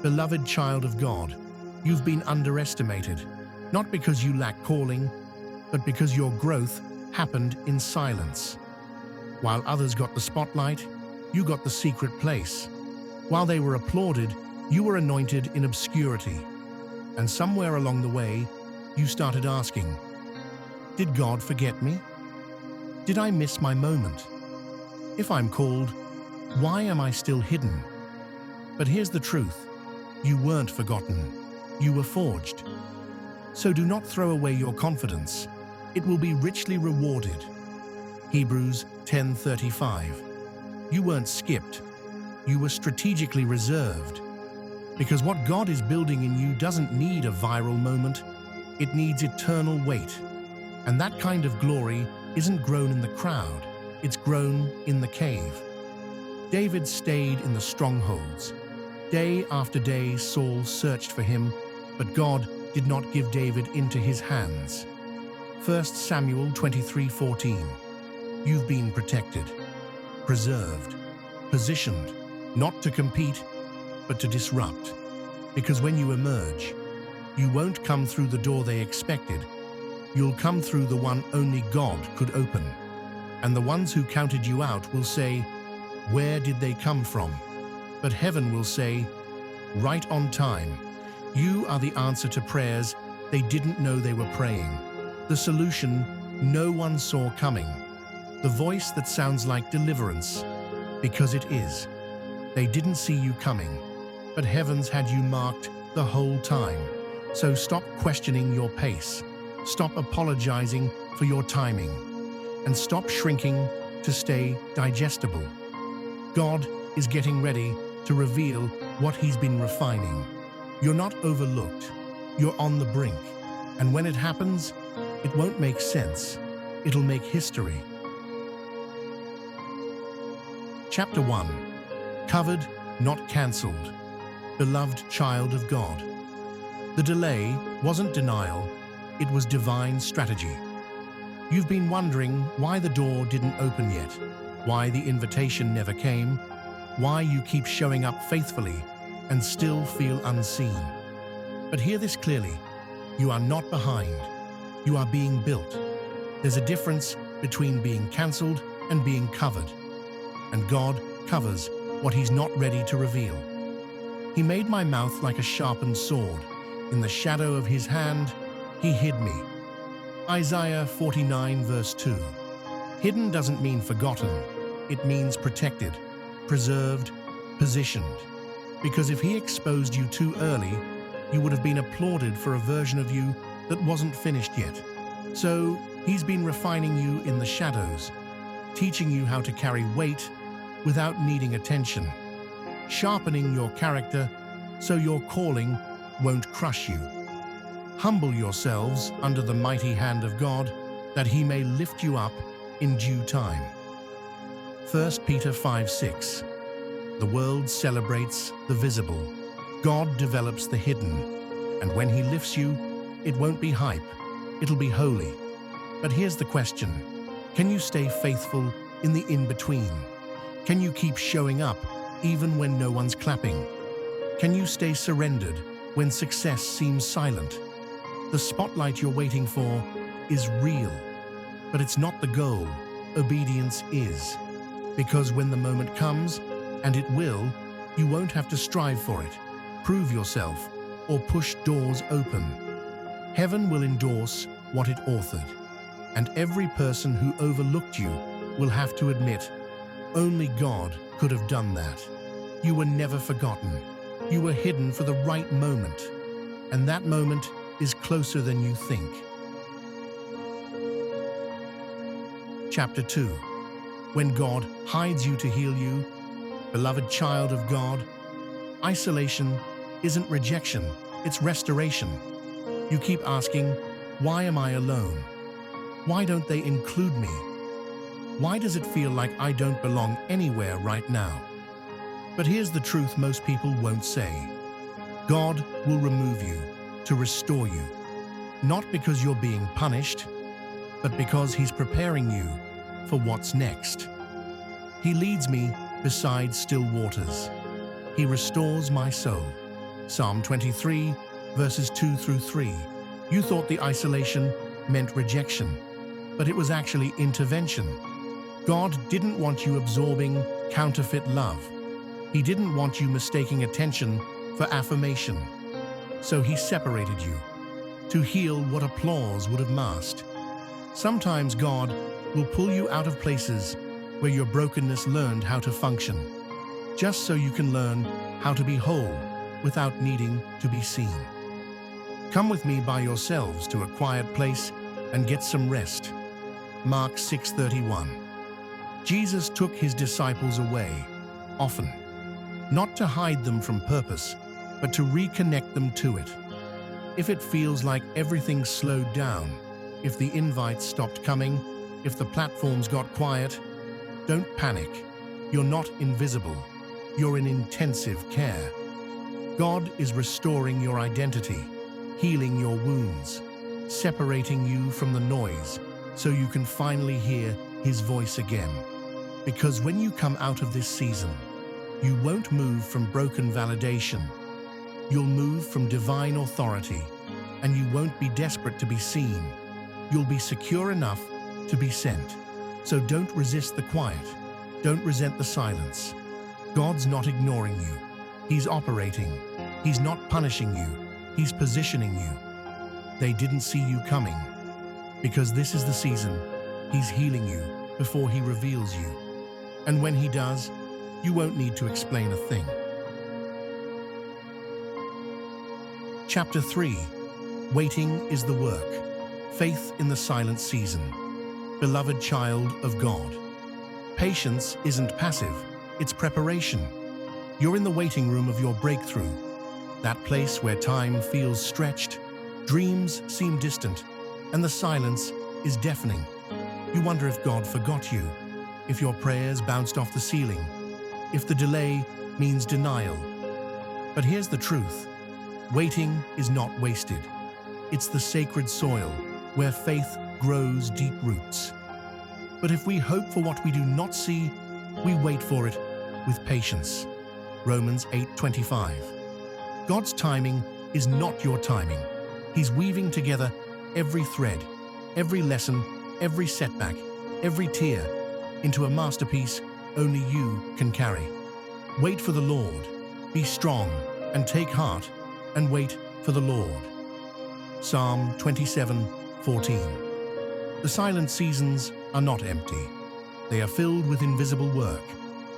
Beloved child of God, you've been underestimated, not because you lack calling, but because your growth happened in silence. While others got the spotlight, you got the secret place. While they were applauded, you were anointed in obscurity. And somewhere along the way, you started asking, did God forget me? Did I miss my moment? If I'm called, why am I still hidden? But here's the truth. You weren't forgotten. You were forged. So do not throw away your confidence. It will be richly rewarded. Hebrews 10:35. You weren't skipped. You were strategically reserved. Because what God is building in you doesn't need a viral moment. It needs eternal weight. And that kind of glory isn't grown in the crowd. It's grown in the cave. David stayed in the strongholds. Day after day, Saul searched for him, but God did not give David into his hands. 1 Samuel 23:14. You've been protected, preserved, positioned, not to compete, but to disrupt. Because when you emerge, you won't come through the door they expected. You'll come through the one only God could open. And the ones who counted you out will say, where did they come from? But heaven will say, right on time. You are the answer to prayers they didn't know they were praying. The solution no one saw coming. The voice that sounds like deliverance, because it is. They didn't see you coming, but heavens had you marked the whole time. So stop questioning your pace. Stop apologizing for your timing. And stop shrinking to stay digestible. God is getting ready to reveal what He's been refining. You're not overlooked. You're on the brink. And when it happens, it won't make sense. It'll make history. Chapter 1. Covered, not cancelled. Beloved child of God. The delay wasn't denial, it was divine strategy. You've been wondering why the door didn't open yet, why the invitation never came, why you keep showing up faithfully and still feel unseen. But hear this clearly. You are not behind. You are being built. There's a difference between being cancelled and being covered. And God covers what He's not ready to reveal. He made my mouth like a sharpened sword. In the shadow of His hand, He hid me. Isaiah 49 verse 2. Hidden doesn't mean forgotten. It means protected, preserved, positioned. Because if He exposed you too early, you would have been applauded for a version of you that wasn't finished yet. So He's been refining you in the shadows, teaching you how to carry weight without needing attention, sharpening your character so your calling won't crush you. Humble yourselves under the mighty hand of God, that He may lift you up in due time. 1 Peter 5:6. The world celebrates the visible. God develops the hidden. And when He lifts you, it won't be hype, it'll be holy. But here's the question. Can you stay faithful in the in-between? Can you keep showing up even when no one's clapping? Can you stay surrendered when success seems silent? The spotlight you're waiting for is real, but it's not the goal. Obedience is. Because when the moment comes, and it will, you won't have to strive for it, prove yourself, or push doors open. Heaven will endorse what it authored, and every person who overlooked you will have to admit, only God could have done that. You were never forgotten. You were hidden for the right moment, and that moment is closer than you think. Chapter 2. When God hides you to heal you, beloved child of God, isolation isn't rejection, it's restoration. You keep asking, why am I alone? Why don't they include me? Why does it feel like I don't belong anywhere right now? But here's the truth most people won't say. God will remove you to restore you, not because you're being punished, but because He's preparing you for what's next. He leads me beside still waters. He restores my soul. Psalm 23, verses 2 through 3. You thought the isolation meant rejection, but it was actually intervention. God didn't want you absorbing counterfeit love. He didn't want you mistaking attention for affirmation. So he separated you to heal what applause would have masked. Sometimes God will pull you out of places where your brokenness learned how to function, just so you can learn how to be whole without needing to be seen. Come with me by yourselves to a quiet place and get some rest. Mark 6:31. Jesus took his disciples away, often, not to hide them from purpose, but to reconnect them to it. If it feels like everything slowed down, if the invites stopped coming, if the platforms got quiet, don't panic. You're not invisible. You're in intensive care. God is restoring your identity, healing your wounds, separating you from the noise so you can finally hear his voice again. Because when you come out of this season, you won't move from broken validation. You'll move from divine authority, and you won't be desperate to be seen. You'll be secure enough to be sent. So don't resist the quiet. Don't resent the silence. God's not ignoring you. He's operating. He's not punishing you. He's positioning you. They didn't see you coming. Because this is the season, he's healing you before he reveals you. And when he does, you won't need to explain a thing. Chapter 3. Waiting is the work. Faith in the silent season. Beloved child of God. Patience isn't passive, it's preparation. You're in the waiting room of your breakthrough. That place where time feels stretched, dreams seem distant, and the silence is deafening. You wonder if God forgot you, if your prayers bounced off the ceiling, if the delay means denial. But here's the truth. Waiting is not wasted. It's the sacred soil where faith grows deep roots. But if we hope for what we do not see, we wait for it with patience. Romans 8:25. God's timing is not your timing. He's weaving together every thread, every lesson, every setback, every tear into a masterpiece only you can carry. Wait for the Lord. Be strong and take heart and wait for the Lord. Psalm 27:14. The silent seasons are not empty. They are filled with invisible work,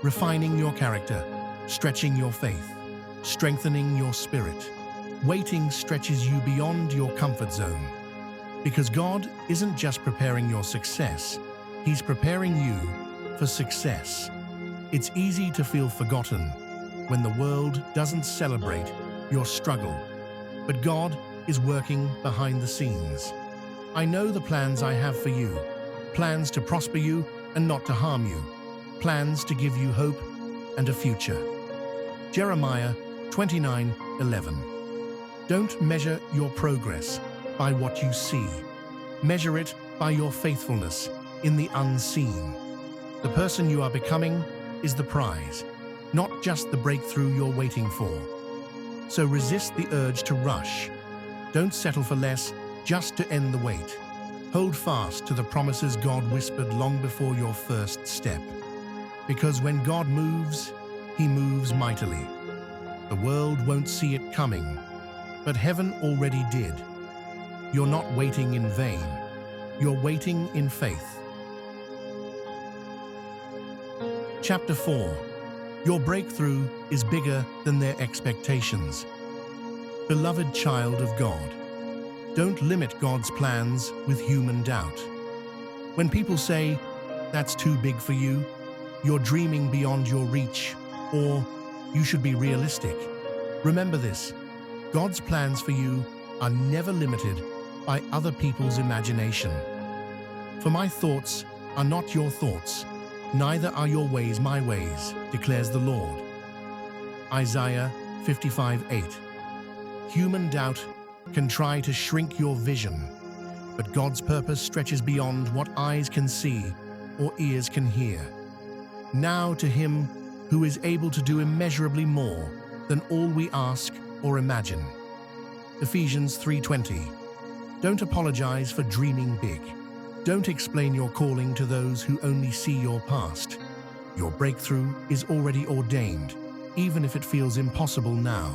refining your character, stretching your faith, strengthening your spirit. Waiting stretches you beyond your comfort zone. Because God isn't just preparing your success, he's preparing you for success. It's easy to feel forgotten when the world doesn't celebrate your struggle. But God is working behind the scenes. I know the plans I have for you, plans to prosper you and not to harm you, plans to give you hope and a future. Jeremiah 29:11. Don't measure your progress by what you see. Measure it by your faithfulness in the unseen. The person you are becoming is the prize, not just the breakthrough you're waiting for. So resist the urge to rush. Don't settle for less just to end the wait. Hold fast to the promises God whispered long before your first step. Because when God moves, he moves mightily. The world won't see it coming, but heaven already did. You're not waiting in vain. You're waiting in faith. Chapter 4. Your breakthrough is bigger than their expectations. Beloved child of God, don't limit God's plans with human doubt. When people say, "That's too big for you," "You're dreaming beyond your reach," or "You should be realistic," remember this: God's plans for you are never limited by other people's imagination. For my thoughts are not your thoughts, neither are your ways my ways, declares the Lord. Isaiah 55:8. Human doubt can try to shrink your vision, but God's purpose stretches beyond what eyes can see or ears can hear. Now to him who is able to do immeasurably more than all we ask or imagine. Ephesians 3:20. Don't apologize for dreaming big. Don't explain your calling to those who only see your past. Your breakthrough is already ordained, even if it feels impossible now.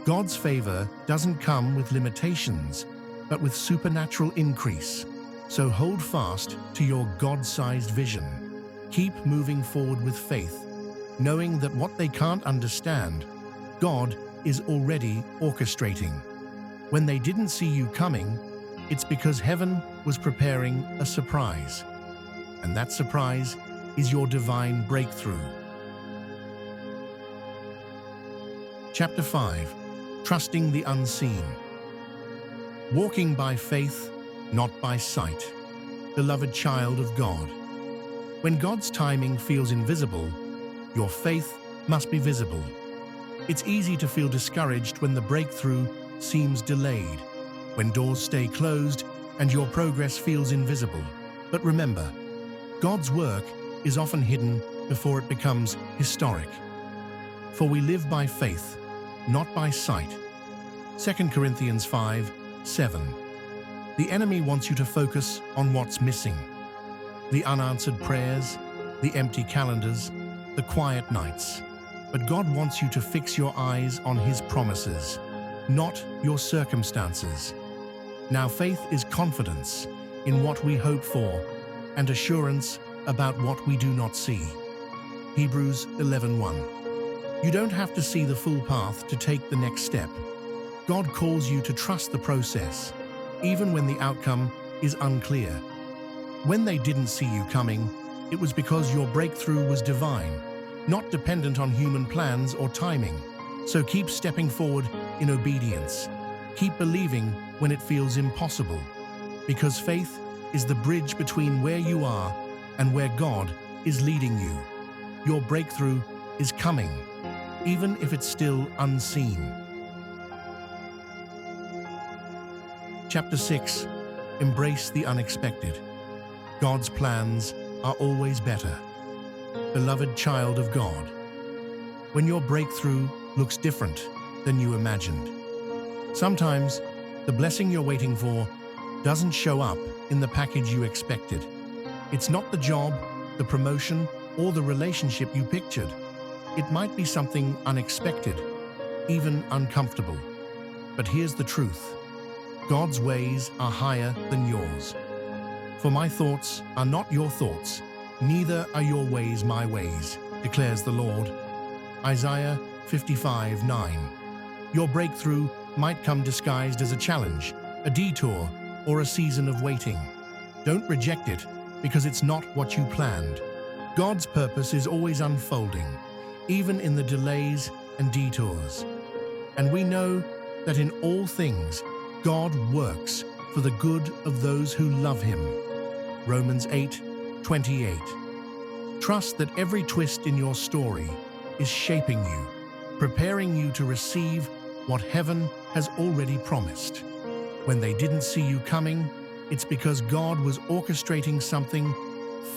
God's favor doesn't come with limitations, but with supernatural increase. So hold fast to your God-sized vision. Keep moving forward with faith, knowing that what they can't understand, God is already orchestrating. When they didn't see you coming, it's because heaven was preparing a surprise. And that surprise is your divine breakthrough. Chapter 5. Trusting the Unseen. Walking by faith, not by sight. Beloved child of God. When God's timing feels invisible, your faith must be visible. It's easy to feel discouraged when the breakthrough seems delayed, when doors stay closed and your progress feels invisible. But remember, God's work is often hidden before it becomes historic. For we live by faith, not by sight. 2 Corinthians 5:7. The enemy wants you to focus on what's missing. The unanswered prayers, the empty calendars, the quiet nights. But God wants you to fix your eyes on His promises, not your circumstances. Now faith is confidence in what we hope for and assurance about what we do not see. Hebrews 11:1. You don't have to see the full path to take the next step. God calls you to trust the process, even when the outcome is unclear. When they didn't see you coming, it was because your breakthrough was divine, not dependent on human plans or timing. So keep stepping forward in obedience. Keep believing when it feels impossible, because faith is the bridge between where you are and where God is leading you. Your breakthrough is coming, even if it's still unseen. Chapter 6. Embrace the unexpected. God's plans are always better. Beloved child of God. When your breakthrough looks different than you imagined. Sometimes the blessing you're waiting for doesn't show up in the package you expected. It's not the job, the promotion, or the relationship you pictured. It might be something unexpected, even uncomfortable. But here's the truth. God's ways are higher than yours. For my thoughts are not your thoughts, neither are your ways my ways, declares the Lord. Isaiah 55:9. Your breakthrough might come disguised as a challenge, a detour, or a season of waiting. Don't reject it because it's not what you planned. God's purpose is always unfolding, even in the delays and detours. And we know that in all things, God works for the good of those who love Him. Romans 8:28. Trust that every twist in your story is shaping you, preparing you to receive what heaven has already promised. When they didn't see you coming, it's because God was orchestrating something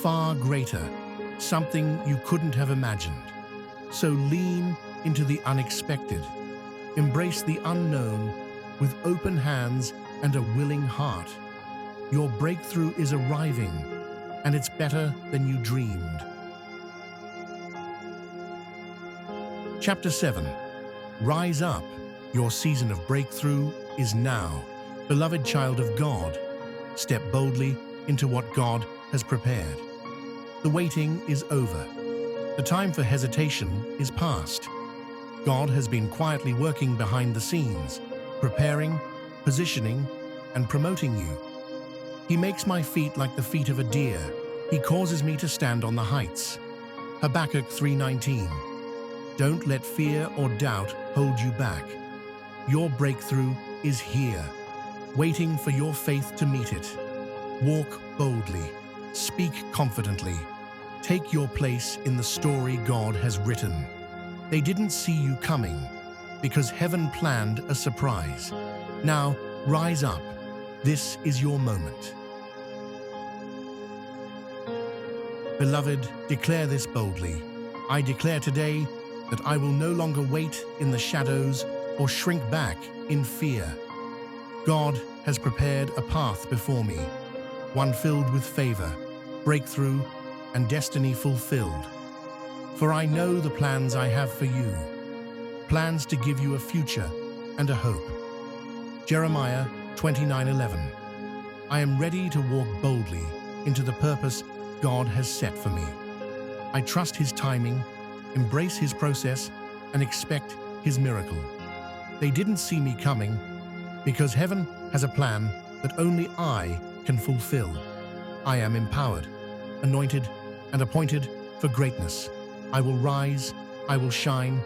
far greater, something you couldn't have imagined. So lean into the unexpected. Embrace the unknown with open hands and a willing heart. Your breakthrough is arriving, and it's better than you dreamed. Chapter 7. Rise up. Your season of breakthrough is now. Beloved child of God, step boldly into what God has prepared. The waiting is over. The time for hesitation is past. God has been quietly working behind the scenes, preparing, positioning, and promoting you. He makes my feet like the feet of a deer. He causes me to stand on the heights. Habakkuk 3:19. Don't let fear or doubt hold you back. Your breakthrough is here, waiting for your faith to meet it. Walk boldly. Speak confidently. Take your place in the story God has written. They didn't see you coming because heaven planned a surprise. Now, rise up. This is your moment. Beloved, declare this boldly. I declare today that I will no longer wait in the shadows or shrink back in fear. God has prepared a path before me, one filled with favor, breakthrough, and destiny fulfilled. For I know the plans I have for you, plans to give you a future and a hope. Jeremiah 29:11. I am ready to walk boldly into the purpose God has set for me. I trust His timing, embrace His process, and expect His miracle. They didn't see me coming because heaven has a plan that only I can fulfill. I am empowered, anointed, and appointed for greatness. I will rise, I will shine,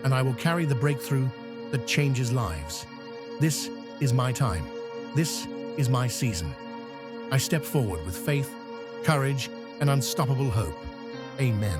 and I will carry the breakthrough that changes lives. This is my time. This is my season. I step forward with faith, courage, and unstoppable hope. Amen.